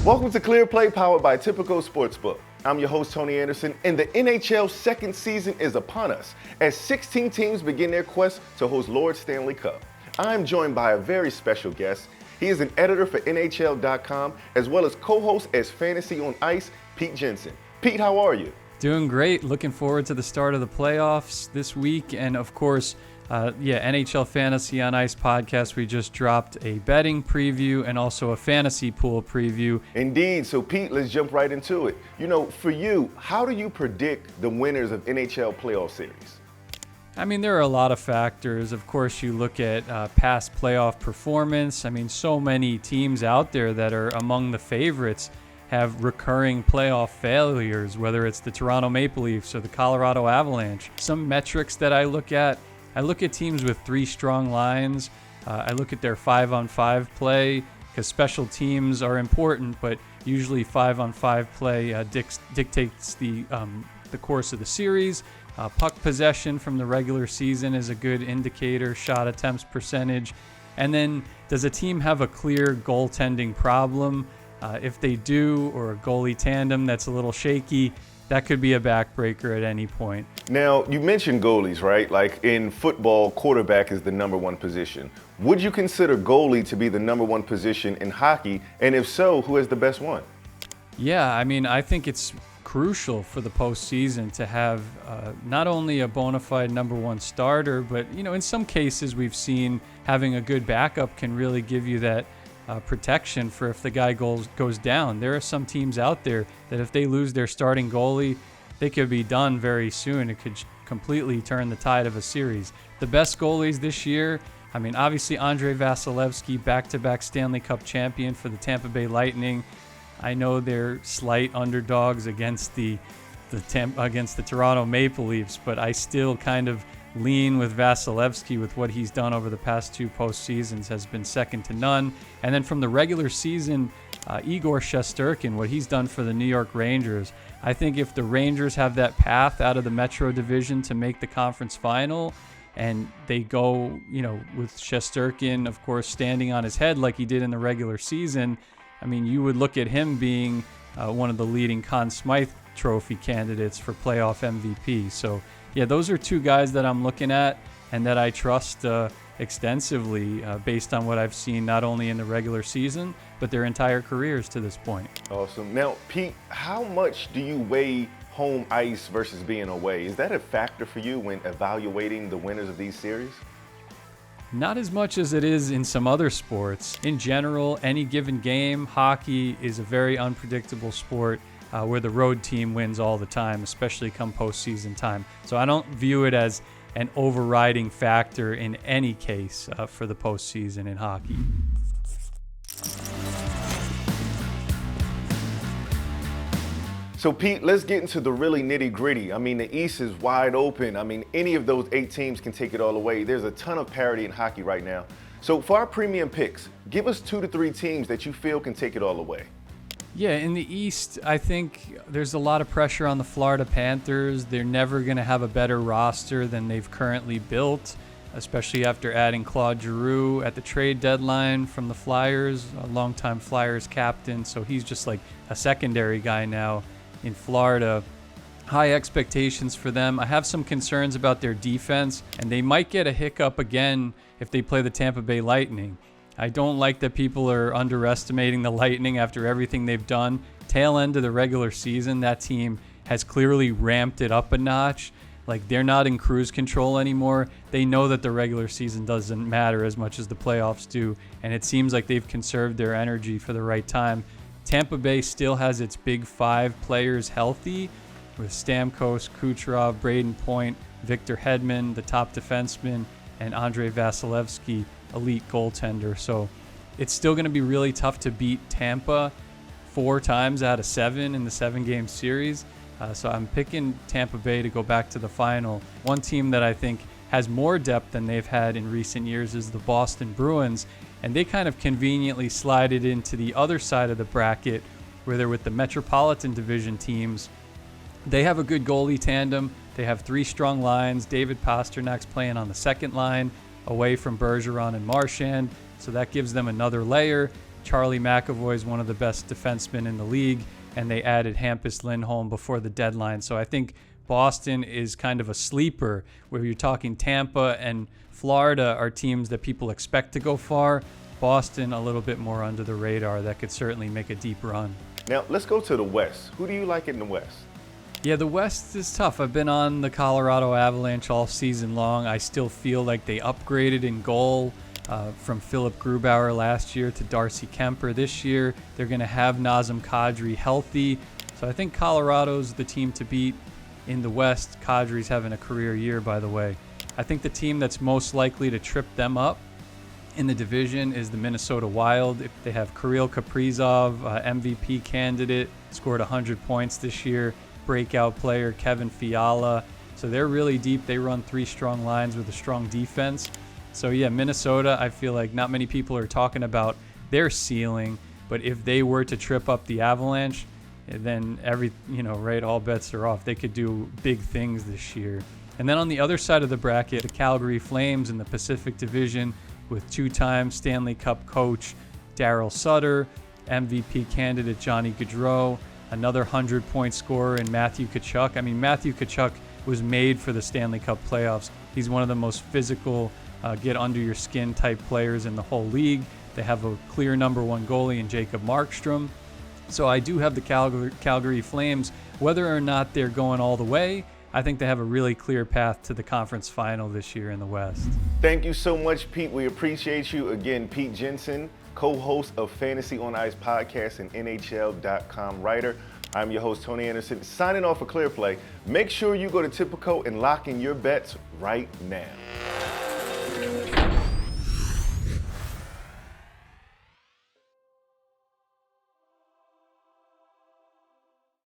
Welcome to Clear Play, powered by Typico Sportsbook. I'm your host, Tony Anderson, and the NHL's second season is upon us as 16 teams begin their quest to host Lord Stanley Cup. I'm joined by a very special guest. He is an editor for NHL.com, as well as co-host as Fantasy on Ice, Pete Jensen. Pete, how are you? Doing great. Looking forward to the start of the playoffs this week. And of course, NHL Fantasy on Ice podcast. We just dropped a betting preview and also a fantasy pool preview. Indeed. So Pete, let's jump right into it. You know, for you, how do you predict the winners of NHL Playoff Series? I mean, there are a lot of factors. Of course, you look at past playoff performance. I mean, so many teams out there that are among the favorites have recurring playoff failures, whether it's the Toronto Maple Leafs or the Colorado Avalanche. Some metrics that I look at teams with three strong lines. I look at their 5-on-5 play because special teams are important, but usually 5-on-5 play dictates the course of the series. Puck possession from the regular season is a good indicator, shot attempts percentage. And then does a team have a clear goaltending problem? If they do, or a goalie tandem that's a little shaky, that could be a backbreaker at any point. Now, you mentioned goalies, right? Like in football, quarterback is the number one position. Would you consider goalie to be the number one position in hockey? And if so, who is the best one? Yeah, I mean, I think it's crucial for the postseason to have not only a bona fide number one starter, but, you know, in some cases we've seen having a good backup can really give you that protection for if the guy goes down. There are some teams out there that if they lose their starting goalie, they could be done very soon. It could completely turn the tide of a series. The best goalies this year, I mean, obviously Andrei Vasilevskiy, back-to-back Stanley Cup champion for the Tampa Bay Lightning. I know they're slight underdogs against the Toronto Maple Leafs, but I still kind of lean with Vasilevskiy with what he's done over the past two postseasons has been second to none. And then from the regular season, Igor Shesterkin, what he's done for the New York Rangers. I think if the Rangers have that path out of the Metro Division to make the conference final, and they go, you know, with Shesterkin, of course, standing on his head like he did in the regular season, I mean, you would look at him being one of the leading Conn Smythe Trophy candidates for playoff MVP. So, yeah, those are two guys that I'm looking at and that I trust extensively based on what I've seen not only in the regular season, but their entire careers to this point. Awesome. Now, Pete, how much do you weigh home ice versus being away? Is that a factor for you when evaluating the winners of these series? Not as much as it is in some other sports. In general, any given game, hockey is a very unpredictable sport where the road team wins all the time, especially come postseason time. So I don't view it as an overriding factor in any case for the postseason in hockey. So Pete, let's get into the really nitty gritty. I mean, the East is wide open. I mean, any of those 8 teams can take it all away. There's a ton of parity in hockey right now. So for our premium picks, give us 2 to 3 teams that you feel can take it all away. Yeah, in the East, I think there's a lot of pressure on the Florida Panthers. They're never going to have a better roster than they've currently built, especially after adding Claude Giroux at the trade deadline from the Flyers, a longtime Flyers captain. So he's just like a secondary guy now in Florida. High expectations for them. I have some concerns about their defense, and they might get a hiccup again if they play the Tampa Bay Lightning. I don't like that people are underestimating the Lightning after everything they've done. Tail end of the regular season, that team has clearly ramped it up a notch. Like, they're not in cruise control anymore. They know that the regular season doesn't matter as much as the playoffs do, and it seems like they've conserved their energy for the right time. Tampa Bay still has its big 5 players healthy, with Stamkos, Kucherov, Braden Point, Victor Hedman, the top defenseman, and Andrei Vasilevskiy, elite goaltender. So it's still going to be really tough to beat Tampa 4 times out of 7 in the 7-game series. So I'm picking Tampa Bay to go back to the final. One team that I think has more depth than they've had in recent years is the Boston Bruins, and they kind of conveniently slided into the other side of the bracket where they're with the Metropolitan Division teams. They have a good goalie tandem. They have 3 strong lines. David Pasternak's playing on the second line away from Bergeron and Marchand, so that gives them another layer. Charlie McAvoy is one of the best defensemen in the league, and they added Hampus Lindholm before the deadline. So I think Boston is kind of a sleeper, where you're talking Tampa and Florida are teams that people expect to go far. Boston a little bit more under the radar that could certainly make a deep run. Now, let's go to the West. Who do you like in the West? Yeah, the West is tough. I've been on the Colorado Avalanche all season long. I still feel like they upgraded in goal from Philip Grubauer last year to Darcy Kemper this year. They're going to have Nazem Kadri healthy. So I think Colorado's the team to beat in the West. Kadri's having a career year, by the way. I think the team that's most likely to trip them up in the division is the Minnesota Wild. They have Kirill Kaprizov, MVP candidate, scored 100 points this year. Breakout player Kevin Fiala. So they're really deep. They run 3 strong lines with a strong defense. So yeah, Minnesota, I feel like not many people are talking about their ceiling, but if they were to trip up the Avalanche, then all bets are off. They could do big things this year. And then on the other side of the bracket, the Calgary Flames in the Pacific Division with 2-time Stanley Cup coach Darryl Sutter, MVP candidate Johnny Gaudreau, another 100-point scorer in Matthew Tkachuk. I mean, Matthew Tkachuk was made for the Stanley Cup playoffs. He's one of the most physical, get-under-your-skin type players in the whole league. They have a clear number 1 goalie in Jacob Markstrom. So I do have the Calgary Flames. Whether or not they're going all the way, I think they have a really clear path to the conference final this year in the West. Thank you so much, Pete. We appreciate you. Again, Pete Jensen, co-host of Fantasy on Ice podcast and NHL.com writer. I'm your host, Tony Anderson, signing off for Clear Play. Make sure you go to Tipico and lock in your bets right now.